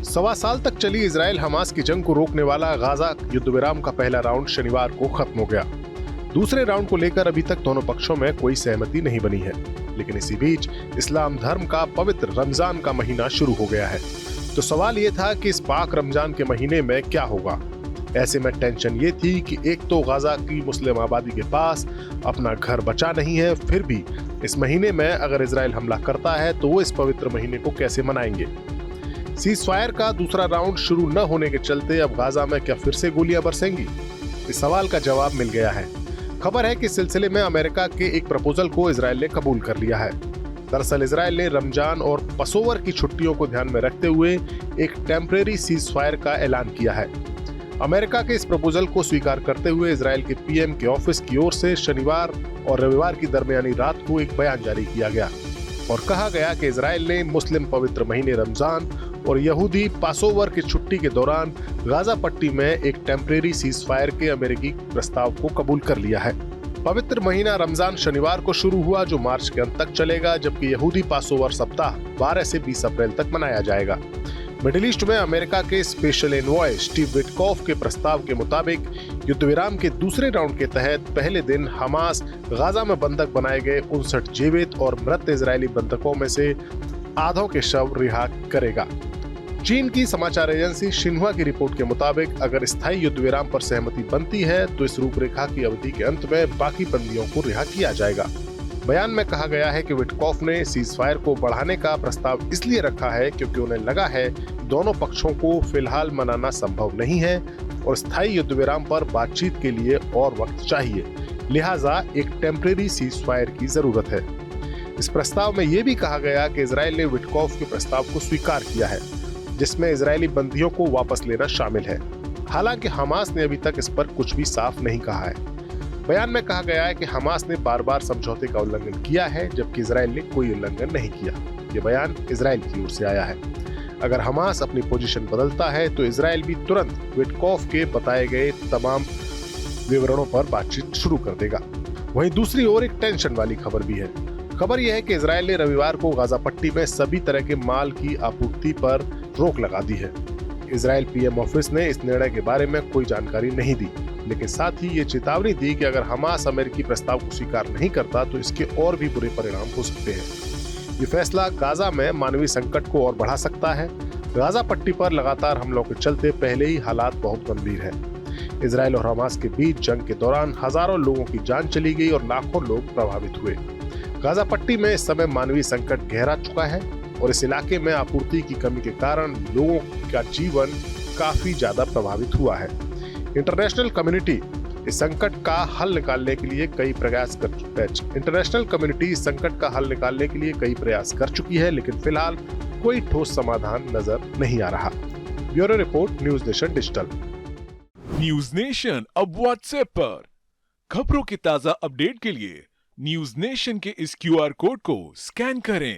सवा साल तक चली इजराइल हमास की जंग को रोकने वाला गाजा युद्ध विराम का पहला राउंड शनिवार को खत्म हो गया। दूसरे राउंड को लेकर अभी तक दोनों पक्षों में कोई सहमति नहीं बनी है, लेकिन इसी बीच इस्लाम धर्म का पवित्र रमजान का महीना शुरू हो गया है। तो सवाल ये था कि इस पाक रमजान के महीने में क्या होगा। ऐसे में टेंशन ये थी कि एक तो गाजा की मुस्लिम आबादी के पास अपना घर बचा नहीं है, फिर भी इस महीने में अगर इजराइल हमला करता है तो वो इस पवित्र महीने को कैसे मनाएंगे। सीज फायर का दूसरा राउंड शुरू न होने के चलते अब गाजा में क्या फिर से गोलियां बरसेंगी? इस सवाल का जवाब मिल गया है। खबर है कि इस सिलसिले में अमेरिका के एक प्रपोजल को इजराइल ने कबूल कर लिया है। दरअसल इजराइल ने रमजान और पसोवर की छुट्टियों को ध्यान में रखते हुए एक टेम्परेरी सीज फायर का ऐलान किया है। अमेरिका के इस प्रपोजल को स्वीकार करते हुए इजराइल के पीएम के ऑफिस की ओर से शनिवार और रविवार की दरमियानी रात को एक बयान जारी किया गया और कहा गया कि इजराइल ने मुस्लिम पवित्र महीने रमजान और यहूदी पासोवर की छुट्टी के दौरान गाजा पट्टी में एक टेम्परेरी सीज फायर के अमेरिकी प्रस्ताव को कबूल कर लिया है। पवित्र महीना रमजान शनिवार को शुरू हुआ, जो मार्च के अंत तक चलेगा, जबकि यहूदी पासोवर सप्ताह 12 से 20 अप्रैल तक मनाया जाएगा। मिडिल ईस्ट में अमेरिका के स्पेशल एनवॉय स्टीव विटकॉफ के प्रस्ताव के मुताबिक युद्ध विराम के दूसरे राउंड के तहत पहले दिन हमास गाजा में बंधक बनाए गए 59 जीवित और मृत इजरायली बंधकों में से आधों के शव रिहा करेगा। चीन की समाचार एजेंसी शिन्हुआ की रिपोर्ट के मुताबिक अगर स्थायी युद्ध विराम पर सहमति बनती है तो इस रूपरेखा की अवधि के अंत में बाकी बंदियों को रिहा किया जाएगा। बयान में कहा गया है कि विटकॉफ ने सीज फायर को बढ़ाने का प्रस्ताव इसलिए रखा है क्योंकि उन्हें लगा है दोनों पक्षों को फिलहाल मनाना संभव नहीं है और स्थायी युद्ध विराम पर बातचीत के लिए और वक्त चाहिए, लिहाजा एक टेम्परेरी सीज फायर की जरूरत है। इस प्रस्ताव में यह भी कहा गया कि इजराइल ने विटकॉफ के प्रस्ताव को स्वीकार किया है, जिसमें इजरायली बंदियों को वापस लेना शामिल है। हालांकि हमास ने अभी तक इस पर कुछ भी साफ नहीं कहा है। बयान में कहा गया है कि हमास ने बार बार समझौते का उल्लंघन किया है, जबकि इजराइल ने कोई उल्लंघन नहीं किया। ये बयान इजराइल की ओर से आया है। अगर हमास अपनी पोजीशन बदलता है तो इजराइल भी तुरंत विटकॉफ के बताए गए तमाम विवरणों पर बातचीत शुरू कर देगा। वहीं दूसरी ओर एक टेंशन वाली खबर भी है। खबर यह है कि इजराइल ने रविवार को गाजा पट्टी में सभी तरह के माल की आपूर्ति पर रोक लगा दी है। इजराइल पीएम ऑफिस ने इस निर्णय के बारे में कोई जानकारी नहीं दी, लेकिन साथ ही ये चेतावनी दी कि अगर हमास अमेरिकी प्रस्ताव को स्वीकार नहीं करता तो इसके और भी बुरे परिणाम हो सकते हैं। ये फैसला गाजा में मानवीय संकट को और बढ़ा सकता है। गाजा पट्टी पर लगातार हमलों के चलते पहले ही हालात बहुत गंभीर है। इजराइल और हमास के बीच जंग के दौरान हजारों लोगों की जान चली गई और लाखों लोग प्रभावित हुए। गाजा पट्टी में इस समय मानवीय संकट गहरा चुका है और इस इलाके में आपूर्ति की कमी के कारण लोगों का जीवन काफी ज्यादा प्रभावित हुआ है। इंटरनेशनल कम्युनिटी इस संकट का हल निकालने के लिए कई प्रयास कर चुकी है, लेकिन फिलहाल कोई ठोस समाधान नजर नहीं आ रहा। Bureau report, news nation digital. News nation अब व्हाट्सएप पर खबरों की ताजा अपडेट के लिए न्यूज नेशन के इस QR कोड को स्कैन करें।